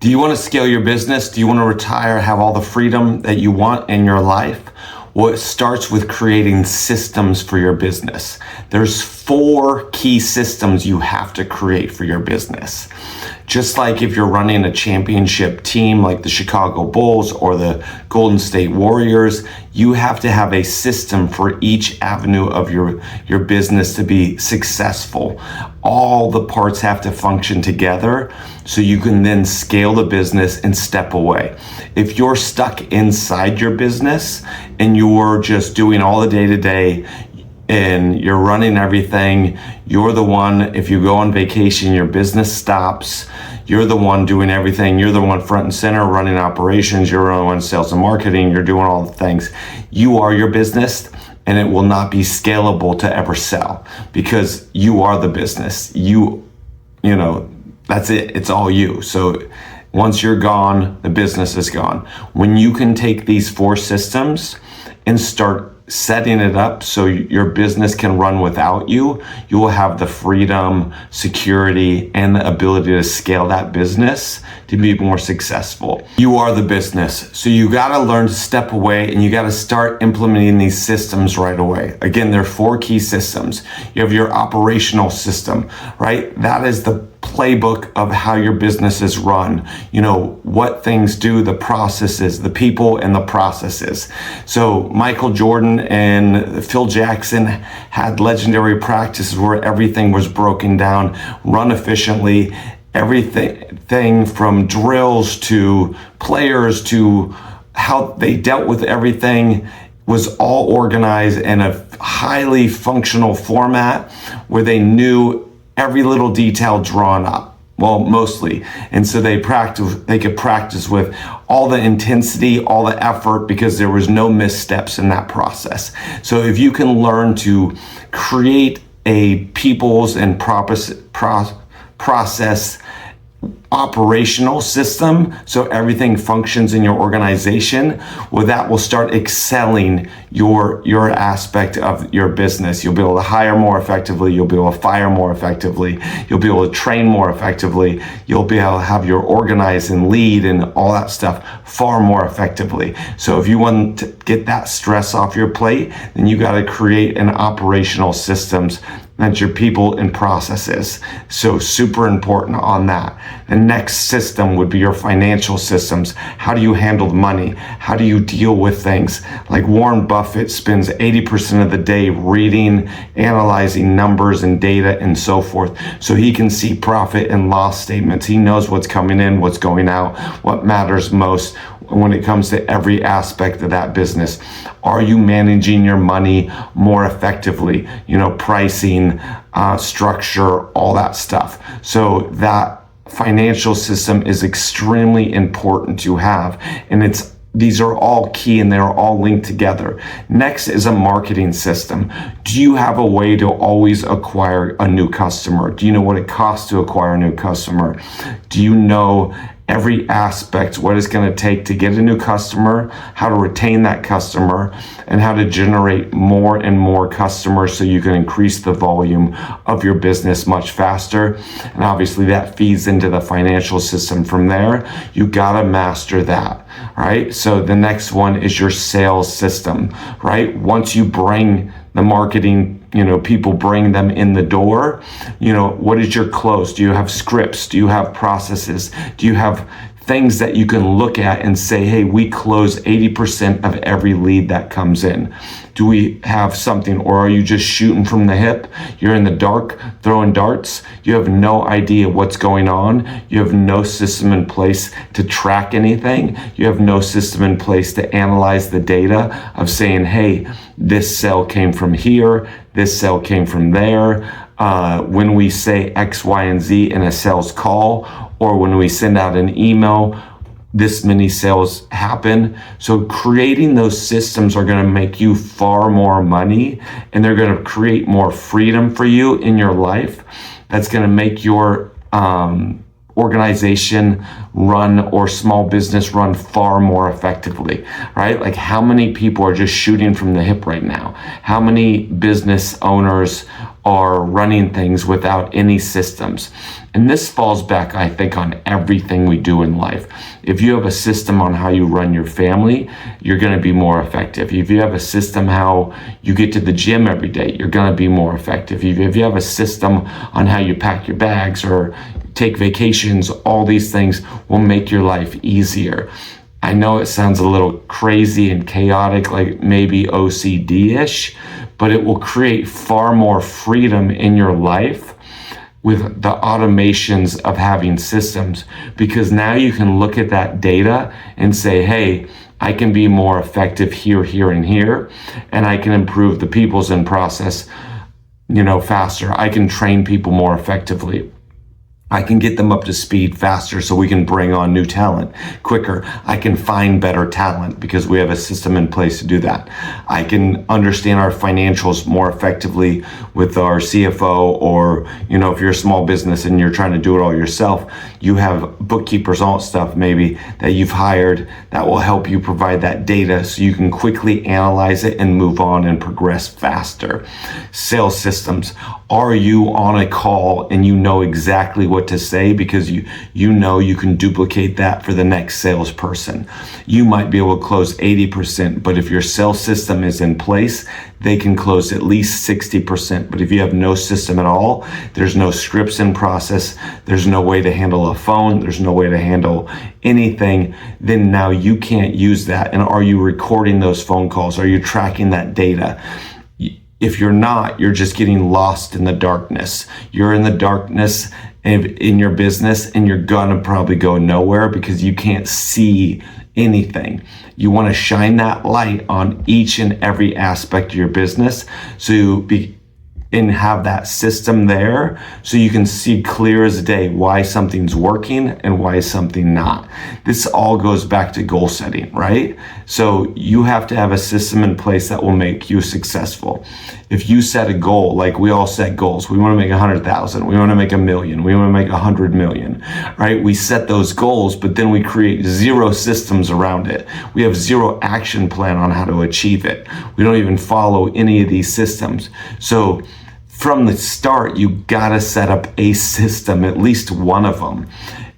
Do you want to scale your business? Do you want to retire, have all the freedom that you want in your life? Well, it starts with creating systems for your business. There's 4 key systems you have to create for your business. Just like if you're running a championship team like the Chicago Bulls or the Golden State Warriors, you have to have a system for each avenue of your business to be successful. All the parts have to function together so you can then scale the business and step away. If you're stuck inside your business and you're just doing all the day-to-day and you're running everything, you're the one, if you go on vacation, your business stops, you're the one doing everything, you're the one front and center running operations, you're the one sales and marketing, you're doing all the things. You are your business, and it will not be scalable to ever sell because you are the business. You know, that's it, it's all you. So once you're gone, the business is gone. When you can take these 4 systems and start setting it up so your business can run without you, you will have the freedom, security, and the ability to scale that business to be more successful. You are the business. So you gotta learn to step away and you gotta start implementing these systems right away. Again, there are 4 key systems. You have your operational system, right? That is the playbook of how your business is run. You know, what things do, the processes, the people and the processes. So Michael Jordan and Phil Jackson had legendary practices where everything was broken down, run efficiently, everything from drills to players to how they dealt with everything was all organized in a highly functional format where they knew every little detail drawn up. Well, mostly. And so they could practice with all the intensity, all the effort, because there was no missteps in that process. So if you can learn to create a people's and process operational system so everything functions in your organization, well, that will start excelling your aspect of your business. You'll be able to hire more effectively, you'll be able to fire more effectively, you'll be able to train more effectively, you'll be able to have your organize and lead and all that stuff far more effectively. So if you want to get that stress off your plate, then you got to create an operational systems. That's your people and processes. So super important on that. The next system would be your financial systems. How do you handle money? How do you deal with things? Like Warren Buffett spends 80% of the day reading, analyzing numbers and data and so forth, so he can see profit and loss statements. He knows what's coming in, what's going out, what matters most when it comes to every aspect of that business. Are you managing your money more effectively? You know, pricing, structure, all that stuff. So that financial system is extremely important to have, and these are all key and they're all linked together. Next is a marketing system. Do you have a way to always acquire a new customer? Do you know what it costs to acquire a new customer? Do you know every aspect, what it's going to take to get a new customer, how to retain that customer, and how to generate more and more customers so you can increase the volume of your business much faster? And obviously that feeds into the financial system from there. You got to master that, right? So the next one is your sales system, right? Once you bring the marketing, people bring them in the door, what is your close? Do you have scripts? Do you have processes? Do you have things that you can look at and say, hey, we close 80% of every lead that comes in? Do we have something, or are you just shooting from the hip? You're in the dark, throwing darts. You have no idea what's going on. You have no system in place to track anything. You have no system in place to analyze the data of saying, hey, this sale came from here, this sale came from there. When we say X, Y, and Z in a sales call, or when we send out an email, this many sales happen. So creating those systems are going to make you far more money, and they're going to create more freedom for you in your life. That's going to make your organization run or small business run far more effectively, right? Like, how many people are just shooting from the hip right now? How many business owners are running things without any systems. And this falls back, I think, on everything we do in life. If you have a system on how you run your family, you're going to be more effective. If you have a system how you get to the gym every day, you're going to be more effective. If you have a system on how you pack your bags or take vacations, all these things will make your life easier. I know it sounds a little crazy and chaotic, like maybe OCD-ish, but it will create far more freedom in your life with the automations of having systems, because now you can look at that data and say, hey, I can be more effective here, here, and here, and I can improve the people's in process, faster. I can train people more effectively. I can get them up to speed faster so we can bring on new talent quicker. I can find better talent because we have a system in place to do that. I can understand our financials more effectively with our CFO, or, if you're a small business and you're trying to do it all yourself, you have bookkeepers, all that stuff maybe that you've hired that will help you provide that data so you can quickly analyze it and move on and progress faster. Sales systems. Are you on a call and you know exactly what to say because you know you can duplicate that for the next salesperson? You might be able to close 80%, but if your sales system is in place, they can close at least 60%. But if you have no system at all, there's no scripts in process, there's no way to handle a phone, there's no way to handle anything, then now you can't use that. And are you recording those phone calls? Are you tracking that data? If you're not, you're just getting lost in the darkness. You're in the darkness in your business, and you're gonna probably go nowhere because you can't see anything. You want to shine that light on each and every aspect of your business and have that system there so you can see clear as day why something's working and why something not. This all goes back to goal setting, right? So you have to have a system in place that will make you successful. If you set a goal, like we all set goals, we want to make 100,000, we want to make 1 million, we want to make 100 million, right? We set those goals, but then we create zero systems around it. We have zero action plan on how to achieve it. We don't even follow any of these systems. So from the start, you gotta set up a system, at least one of them.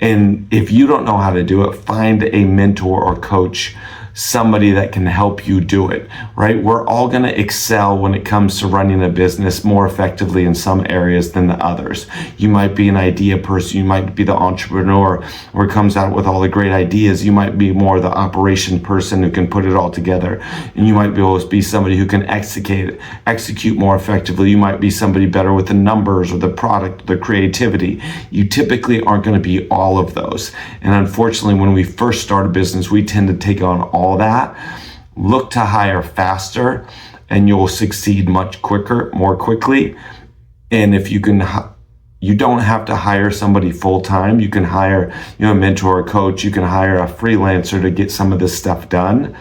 And if you don't know how to do it, find a mentor or coach, somebody that can help you do it, right? We're all gonna excel when it comes to running a business more effectively in some areas than the others. You might be an idea person, you might be the entrepreneur where it comes out with all the great ideas. You might be more the operation person who can put it all together. And you might be able to be somebody who can execute more effectively. You might be somebody better with the numbers or the product, the creativity. You typically aren't gonna be all of those. And unfortunately, when we first start a business, we tend to take on all that. Look to hire faster and you'll succeed much quicker, more quickly. And if you can, you don't have to hire somebody full time. You can hire, a mentor or coach. You can hire a freelancer to get some of this stuff done.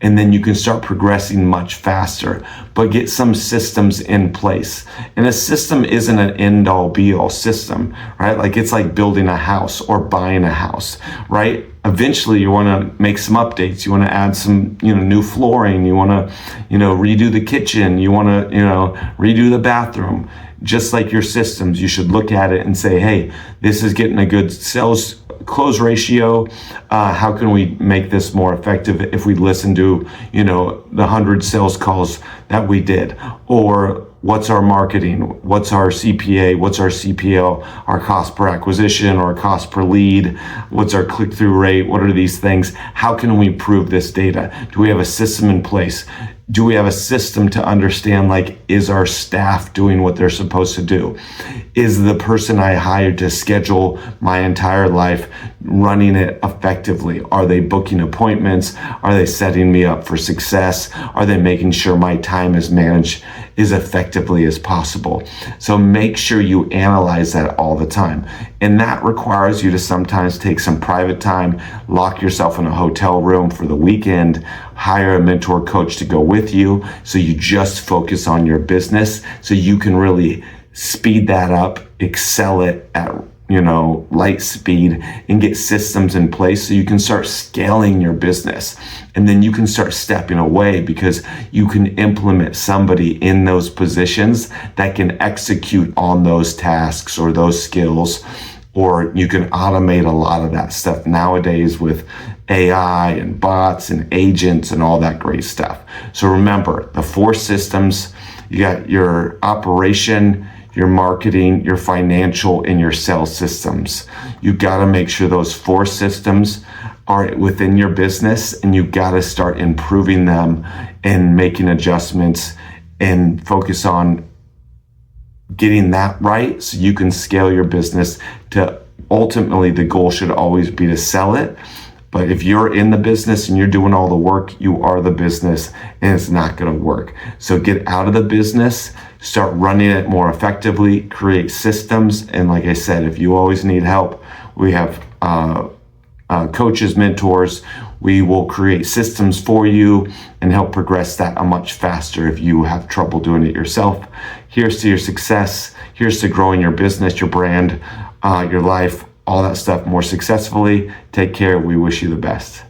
And then you can start progressing much faster, but get some systems in place. And a system isn't an end all be all system, right? Like it's like building a house or buying a house, right? Eventually you want to make some updates. You want to add some, new flooring. You want to, redo the kitchen. You want to, redo the bathroom. Just like your systems, you should look at it and say, hey, this is getting a good sales close ratio. How can we make this more effective if we listen to, the 100 sales calls that we did? Or what's our marketing? What's our CPA? What's our CPL? Our cost per acquisition or cost per lead? What's our click-through rate? What are these things? How can we improve this data? Do we have a system in place? Do we have a system to understand, is our staff doing what they're supposed to do? Is the person I hired to schedule my entire life running it effectively? Are they booking appointments? Are they setting me up for success? Are they making sure my time is managed as effectively as possible? So make sure you analyze that all the time. And that requires you to sometimes take some private time, lock yourself in a hotel room for the weekend, hire a mentor coach to go with you so you just focus on your business so you can really speed that up, excel it at light speed and get systems in place so you can start scaling your business. And then you can start stepping away because you can implement somebody in those positions that can execute on those tasks or those skills, or you can automate a lot of that stuff nowadays with AI and bots and agents and all that great stuff. So remember, the 4 systems: you got your operation, your marketing, your financial, and your sales systems. You got to make sure those 4 systems are within your business, and you got to start improving them and making adjustments and focus on getting that right so you can scale your business to ultimately the goal should always be to sell it. But if you're in the business and you're doing all the work, you are the business, and it's not going to work. So get out of the business, start running it more effectively, create systems. And like I said, if you always need help, we have coaches, mentors. We will create systems for you and help progress that much faster if you have trouble doing it yourself. Here's to your success. Here's to growing your business, your brand, your life, all that stuff more successfully. Take care. We wish you the best.